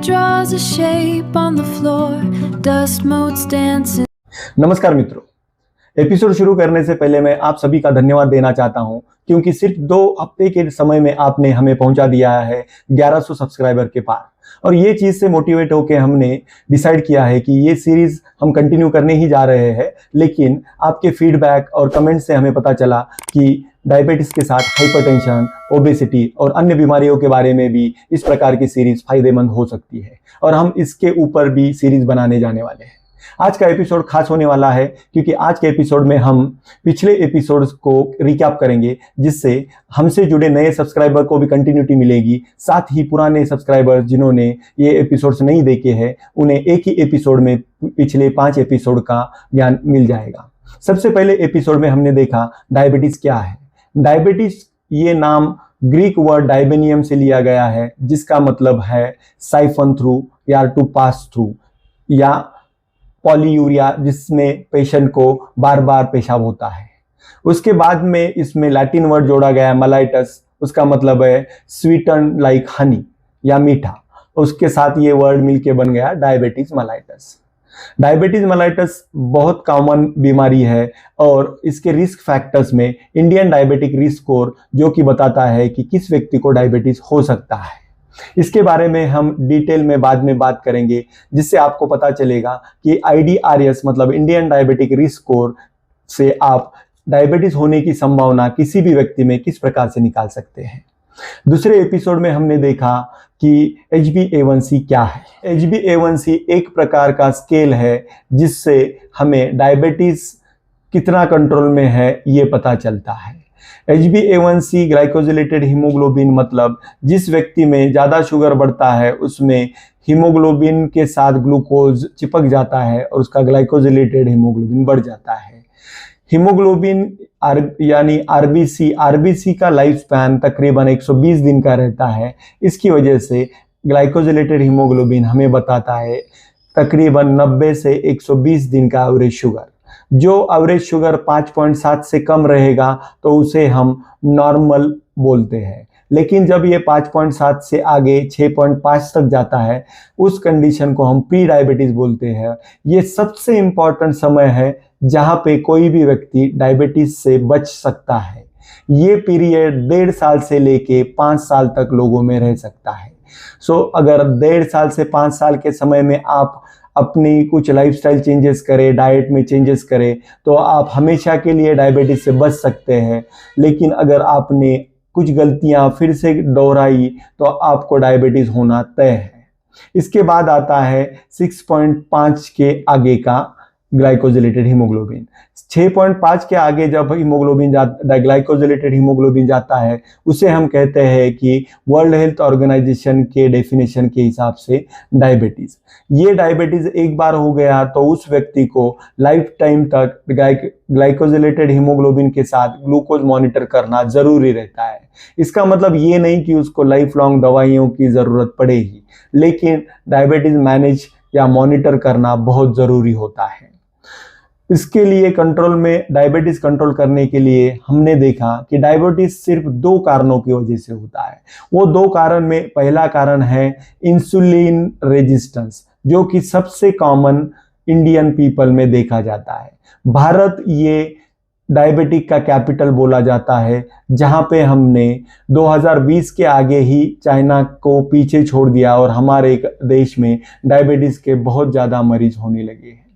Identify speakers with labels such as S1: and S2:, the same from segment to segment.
S1: draws a shape on the floor, dust motes dancing.
S2: नमस्कार मित्रों, episode शुरू करने से पहले मैं आप सभी का धन्यवाद देना चाहता हूं क्योंकि सिर्फ 2 हफ्ते के समय में आपने हमें पहुंचा दिया है 1100 सब्सक्राइबर के पार। और ये चीज़ से मोटिवेट होकर हमने डिसाइड किया है कि ये सीरीज़ हम कंटिन्यू करने ही जा रहे हैं, लेकिन आपके फीडबैक और कमेंट से हमें पता चला कि डायबिटीज़ के साथ हाइपरटेंशन, ओबेसिटी और अन्य बीमारियों के बारे में भी इस प्रकार की सीरीज़ फायदेमंद हो सकती है और हम इसके ऊपर भी सीरीज़ बनाने जाने वाले हैं। आज का एपिसोड खास होने वाला है क्योंकि आज के एपिसोड में हम पिछले एपिसोड्स को रिकैप करेंगे, जिससे हमसे जुड़े नए सब्सक्राइबर को भी कंटिन्यूटी मिलेगी। साथ ही पुराने सब्सक्राइबर जिन्होंने ये एपिसोड्स नहीं देखे हैं, उन्हें एक ही एपिसोड में पिछले 5 एपिसोड का ज्ञान मिल जाएगा। सबसे पहले एपिसोड में हमने देखा डायबिटीज़ क्या है। डायबिटीज़ ये नाम ग्रीक वर्ड डायबेनियम से लिया गया है, जिसका मतलब है साइफन थ्रू या टू पास थ्रू, या पॉलीयूरिया जिसमें पेशेंट को बार बार पेशाब होता है। उसके बाद में इसमें लैटिन वर्ड जोड़ा गया है मलाइटस, उसका मतलब है स्वीटन लाइक हनी या मीठा। उसके साथ ये वर्ड मिलके बन गया डायबिटीज मलाइटस। डायबिटीज मलाइटस बहुत कॉमन बीमारी है और इसके रिस्क फैक्टर्स में इंडियन डायबिटिक रिस्क स्कोर जो कि बताता है कि किस व्यक्ति को डायबिटीज हो सकता है, इसके बारे में हम डिटेल में बाद में बात करेंगे, जिससे आपको पता चलेगा कि IDRS मतलब इंडियन डायबिटिक रिस्क स्कोर से आप डायबिटीज होने की संभावना किसी भी व्यक्ति में किस प्रकार से निकाल सकते हैं। दूसरे एपिसोड में हमने देखा कि HbA1c क्या है। HbA1c एक प्रकार का स्केल है जिससे हमें डायबिटीज कितना कंट्रोल में है ये पता चलता है। HbA1c ग्लाइकोजिलेटेड हीमोग्लोबिन मतलब जिस व्यक्ति में ज़्यादा शुगर बढ़ता है उसमें हीमोग्लोबिन के साथ ग्लूकोज चिपक जाता है और उसका ग्लाइकोजिलेटेड हीमोग्लोबिन बढ़ जाता है। हीमोग्लोबिन यानी आरबीसी का लाइफ स्पैन तकरीबन 120 दिन का रहता है। इसकी वजह से ग्लाइकोजिलेटेड हीमोग्लोबिन हमें बताता है तकरीबन 90 से 120 दिन का एवरेज शुगर। जो एवरेज शुगर 5.7 से कम रहेगा तो उसे हम नॉर्मल बोलते हैं, लेकिन जब ये 5.7 से आगे 6.5 तक जाता है उस कंडीशन को हम प्री डायबिटीज बोलते हैं। ये सबसे इम्पॉर्टेंट समय है जहाँ पे कोई भी व्यक्ति डायबिटीज से बच सकता है। ये पीरियड 1.5 साल से लेके 5 साल तक लोगों में रह सकता है। अगर 1.5 साल से 5 साल के समय में आप अपनी कुछ लाइफस्टाइल चेंजेस करें, डाइट में चेंजेस करें, तो आप हमेशा के लिए डायबिटीज से बच सकते हैं। लेकिन अगर आपने कुछ गलतियां फिर से दोहराई तो आपको डायबिटीज होना तय है। इसके बाद आता है 6.5 के आगे का ग्लाइकोजिलेटेड हीमोग्लोबिन। 6.5 के आगे जब ग्लाइकोजिलेटेड हीमोग्लोबिन जाता है उसे हम कहते हैं कि वर्ल्ड हेल्थ ऑर्गेनाइजेशन के डेफिनेशन के हिसाब से डायबिटीज। ये डायबिटीज एक बार हो गया तो उस व्यक्ति को लाइफ टाइम तक ग्लाइकोजिलेटेड हीमोग्लोबिन के साथ ग्लूकोज मॉनिटर करना जरूरी रहता है। इसका मतलब ये नहीं कि उसको लाइफ लॉन्ग दवाइयों की जरूरत पड़ेगी, लेकिन डायबिटीज मैनेज या मॉनिटर करना बहुत जरूरी होता है। इसके लिए डायबिटीज कंट्रोल करने के लिए हमने देखा कि डायबिटीज सिर्फ 2 कारणों की वजह से होता है। वो 2 कारण में पहला कारण है इंसुलिन रेजिस्टेंस, जो कि सबसे कॉमन इंडियन पीपल में देखा जाता है। भारत ये डायबिटिक का कैपिटल बोला जाता है, जहाँ पे हमने 2020 के आगे ही चाइना को पीछे छोड़ दिया और हमारे देश में डायबिटीज के बहुत ज़्यादा मरीज होने लगे हैं।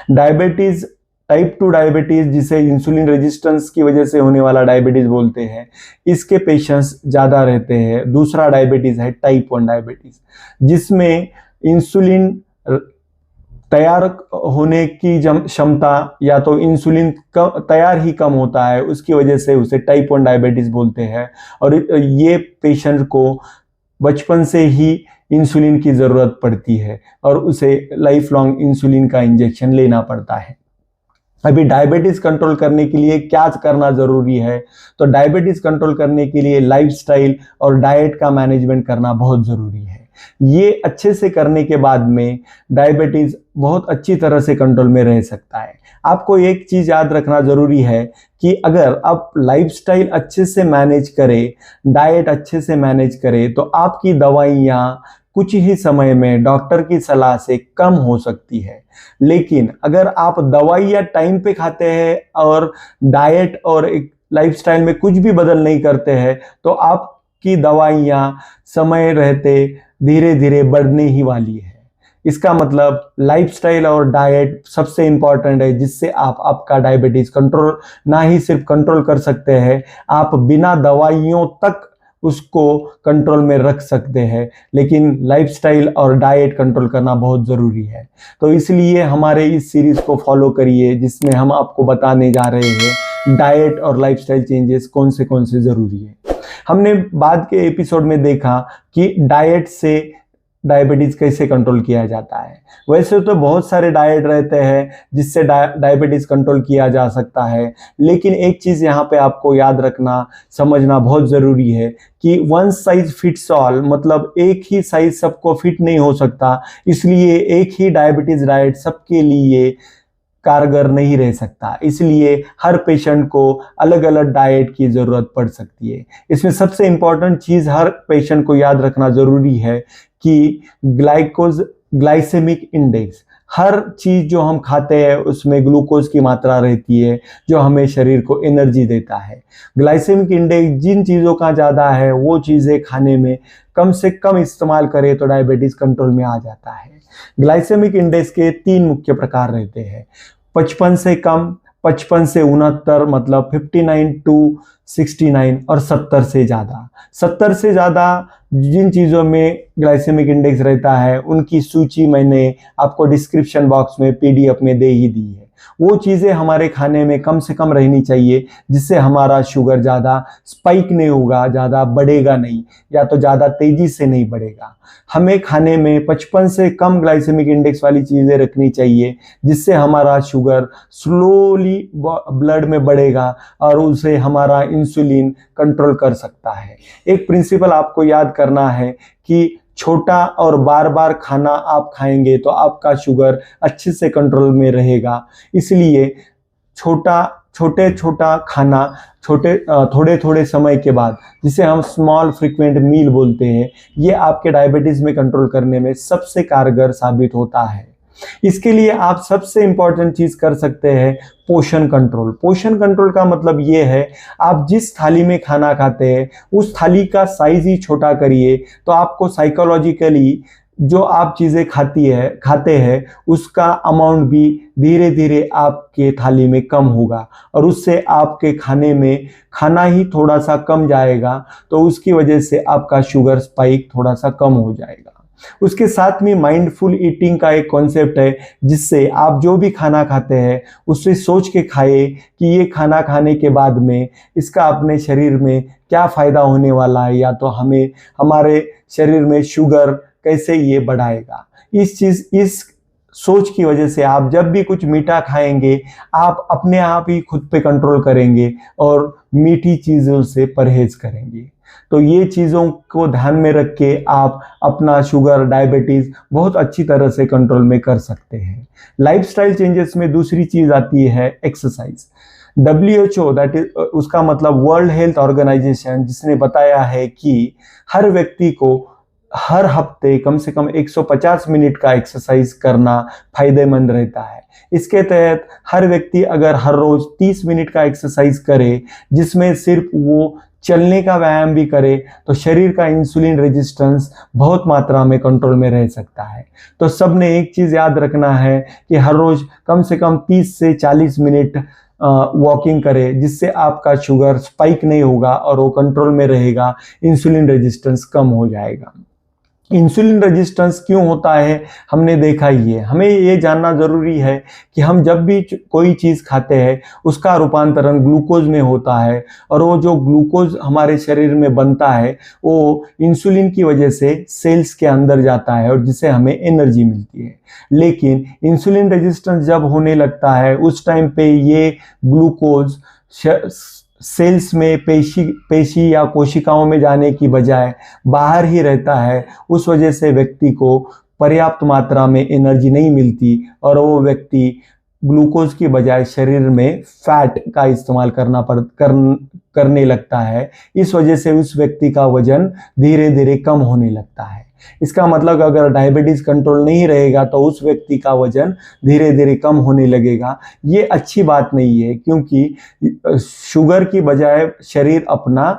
S2: डायबिटीज टाइप 2 डायबिटीज, जिसे इंसुलिन रेजिस्टेंस की वजह से होने वाला डायबिटीज बोलते हैं, इसके पेशेंट्स ज़्यादा रहते हैं। दूसरा डायबिटीज है टाइप 1 डायबिटीज, जिसमें इंसुलिन तैयार होने की क्षमता या तो इंसुलिन तैयार ही कम होता है, उसकी वजह से उसे टाइप 1 डायबिटीज बोलते हैं। और ये पेशेंट को बचपन से ही इंसुलिन की ज़रूरत पड़ती है और उसे लाइफ लॉन्ग इंसुलिन का इंजेक्शन लेना पड़ता है। अभी डायबिटीज़ कंट्रोल करने के लिए क्या करना ज़रूरी है, तो डायबिटीज़ कंट्रोल करने के लिए लाइफस्टाइल और डाइट का मैनेजमेंट करना बहुत ज़रूरी है। ये अच्छे से करने के बाद में डायबिटीज़ बहुत अच्छी तरह से कंट्रोल में रह सकता है। आपको एक चीज़ याद रखना ज़रूरी है कि अगर आप लाइफस्टाइल अच्छे से मैनेज करें, डाइट अच्छे से मैनेज करें, तो आपकी दवाइयाँ कुछ ही समय में डॉक्टर की सलाह से कम हो सकती है। लेकिन अगर आप दवाइयाँ टाइम पे खाते हैं और डाइट और एक लाइफस्टाइल में कुछ भी बदल नहीं करते हैं तो आपकी दवाइयाँ समय रहते धीरे धीरे बढ़ने ही वाली है। इसका मतलब लाइफस्टाइल और डाइट सबसे इम्पॉर्टेंट है, जिससे आप आपका डायबिटीज कंट्रोल ना ही सिर्फ कंट्रोल कर सकते हैं, आप बिना दवाइयों तक उसको कंट्रोल में रख सकते हैं। लेकिन लाइफस्टाइल और डाइट कंट्रोल करना बहुत ज़रूरी है। तो इसलिए हमारे इस सीरीज़ को फॉलो करिए, जिसमें हम आपको बताने जा रहे हैं डाइट और लाइफस्टाइल चेंजेस कौन से ज़रूरी है। हमने बाद के एपिसोड में देखा कि डाइट से डायबिटीज़ कैसे कंट्रोल किया जाता है। वैसे तो बहुत सारे डाइट रहते हैं जिससे डायबिटीज़ कंट्रोल किया जा सकता है, लेकिन एक चीज़ यहाँ पे आपको याद रखना, समझना बहुत ज़रूरी है कि वन साइज फिट्स ऑल, मतलब एक ही साइज सबको फिट नहीं हो सकता। इसलिए एक ही डायबिटीज़ डाइट सबके लिए कारगर नहीं रह सकता। इसलिए हर पेशेंट को अलग अलग डाइट की ज़रूरत पड़ सकती है। इसमें सबसे इम्पॉर्टेंट चीज़ हर पेशेंट को याद रखना ज़रूरी है कि ग्लाइसेमिक इंडेक्स, हर चीज़ जो हम खाते हैं उसमें ग्लूकोज की मात्रा रहती है जो हमें शरीर को एनर्जी देता है। ग्लाइसेमिक इंडेक्स जिन चीज़ों का ज़्यादा है वो चीज़ें खाने में कम से कम इस्तेमाल करें तो डायबिटीज़ कंट्रोल में आ जाता है। ग्लाइसेमिक इंडेक्स के 3 मुख्य प्रकार रहते हैं, 55 से कम, 55 से 69 मतलब 59 टू 69 और 70 से ज़्यादा। 70 से ज़्यादा जिन चीज़ों में ग्लाइसेमिक इंडेक्स रहता है उनकी सूची मैंने आपको डिस्क्रिप्शन बॉक्स में PDF में दे ही दी है। वो चीज़ें हमारे खाने में कम से कम रहनी चाहिए, जिससे हमारा शुगर ज़्यादा स्पाइक नहीं होगा, ज़्यादा बढ़ेगा नहीं, या तो ज़्यादा तेज़ी से नहीं बढ़ेगा। हमें खाने में 55 से कम ग्लाइसेमिक इंडेक्स वाली चीज़ें रखनी चाहिए, जिससे हमारा शुगर स्लोली ब्लड में बढ़ेगा और उसे हमारा इंसुलिन कंट्रोल कर सकता है। एक प्रिंसिपल आपको याद करना है कि छोटा और बार बार खाना आप खाएंगे तो आपका शुगर अच्छे से कंट्रोल में रहेगा। इसलिए छोटा खाना थोड़े थोड़े समय के बाद, जिसे हम स्मॉल फ्रीक्वेंट मील बोलते हैं, ये आपके डायबिटीज़ में कंट्रोल करने में सबसे कारगर साबित होता है। इसके लिए आप सबसे इम्पॉर्टेंट चीज़ कर सकते हैं पोषण कंट्रोल। पोषण कंट्रोल का मतलब ये है, आप जिस थाली में खाना खाते हैं उस थाली का साइज ही छोटा करिए, तो आपको साइकोलॉजिकली जो आप चीज़ें खाते हैं उसका अमाउंट भी धीरे धीरे आपके थाली में कम होगा और उससे आपके खाने में खाना ही थोड़ा सा कम जाएगा, तो उसकी वजह से आपका शुगर स्पाइक थोड़ा सा कम हो जाएगा। उसके साथ में माइंडफुल ईटिंग का एक कॉन्सेप्ट है, जिससे आप जो भी खाना खाते हैं उससे सोच के खाए कि ये खाना खाने के बाद में इसका अपने शरीर में क्या फ़ायदा होने वाला है, या तो हमारे शरीर में शुगर कैसे ये बढ़ाएगा। इस सोच की वजह से आप जब भी कुछ मीठा खाएंगे आप अपने आप ही खुद पे कंट्रोल करेंगे और मीठी चीज़ों से परहेज करेंगे। तो ये चीज़ों को ध्यान में रख के आप अपना शुगर, डायबिटीज़ बहुत अच्छी तरह से कंट्रोल में कर सकते हैं। लाइफस्टाइल चेंजेस में दूसरी चीज़ आती है एक्सरसाइज। WHO, दैट इज उसका मतलब वर्ल्ड हेल्थ ऑर्गेनाइजेशन, जिसने बताया है कि हर व्यक्ति को हर हफ्ते कम से कम 150 मिनट का एक्सरसाइज करना फायदेमंद रहता है। इसके तहत हर व्यक्ति अगर हर रोज 30 मिनट का एक्सरसाइज करे, जिसमें सिर्फ वो चलने का व्यायाम भी करे, तो शरीर का इंसुलिन रेजिस्टेंस बहुत मात्रा में कंट्रोल में रह सकता है। तो सब ने एक चीज़ याद रखना है कि हर रोज कम से कम 30 से 40 मिनट वॉकिंग करें, जिससे आपका शुगर स्पाइक नहीं होगा और वो कंट्रोल में रहेगा, इंसुलिन रेजिस्टेंस कम हो जाएगा। इंसुलिन रेजिस्टेंस क्यों होता है हमने देखा ही है। हमें ये जानना ज़रूरी है कि हम जब भी कोई चीज़ खाते हैं उसका रूपांतरण ग्लूकोज में होता है, और वो जो ग्लूकोज हमारे शरीर में बनता है वो इंसुलिन की वजह से सेल्स के अंदर जाता है और जिससे हमें एनर्जी मिलती है। लेकिन इंसुलिन रेजिस्टेंस जब होने लगता है उस टाइम पे ये ग्लूकोज सेल्स में पेशी या कोशिकाओं में जाने की बजाय बाहर ही रहता है। उस वजह से व्यक्ति को पर्याप्त मात्रा में एनर्जी नहीं मिलती और वो व्यक्ति ग्लूकोज की बजाय शरीर में फैट का इस्तेमाल करने लगता है। इस वजह से उस व्यक्ति का वजन धीरे धीरे कम होने लगता है। इसका मतलब अगर डायबिटीज कंट्रोल नहीं रहेगा तो उस व्यक्ति का वजन धीरे धीरे कम होने लगेगा। ये अच्छी बात नहीं है, क्योंकि शुगर की बजाय शरीर अपना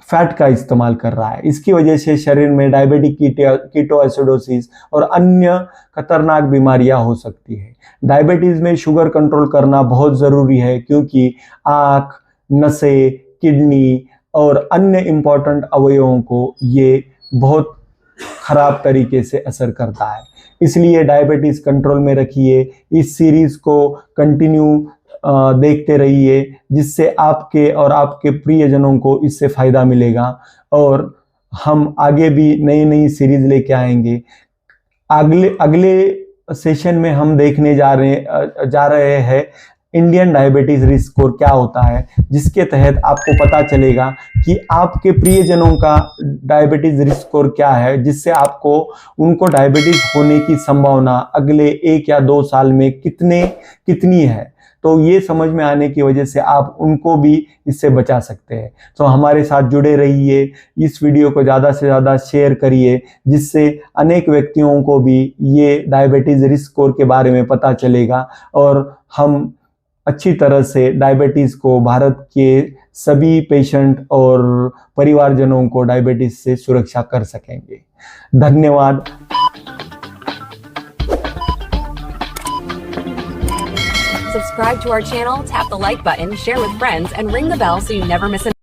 S2: फैट का इस्तेमाल कर रहा है। इसकी वजह से शरीर में डायबिटिक कीटोएसिडोसिस और अन्य खतरनाक बीमारियां हो सकती है। डायबिटीज में शुगर कंट्रोल करना बहुत ज़रूरी है, क्योंकि आँख, नसें, किडनी और अन्य इम्पॉर्टेंट अवयवों को ये बहुत खराब तरीके से असर करता है। इसलिए डायबिटीज़ कंट्रोल में रखिए। इस सीरीज़ को कंटिन्यू देखते रहिए, जिससे आपके और आपके प्रियजनों को इससे फ़ायदा मिलेगा। और हम आगे भी नई नई सीरीज़ लेके आएंगे। अगले सेशन में हम देखने जा रहे हैं इंडियन डायबिटीज रिस्क स्कोर क्या होता है, जिसके तहत आपको पता चलेगा कि आपके प्रियजनों का डायबिटीज रिस्क स्कोर क्या है, जिससे आपको उनको डायबिटीज होने की संभावना अगले 1 या 2 साल में कितनी है। तो ये समझ में आने की वजह से आप उनको भी इससे बचा सकते हैं। तो हमारे साथ जुड़े रहिए, इस वीडियो को ज़्यादा से ज़्यादा शेयर करिए, जिससे अनेक व्यक्तियों को भी ये डायबिटीज़ रिस्क स्कोर के बारे में पता चलेगा और हम अच्छी तरह से डायबिटीज़ को, भारत के सभी पेशेंट और परिवारजनों को डायबिटीज़ से सुरक्षा कर सकेंगे। धन्यवाद।
S3: Subscribe to our channel, tap the like button, share with friends, and ring the bell so you never miss an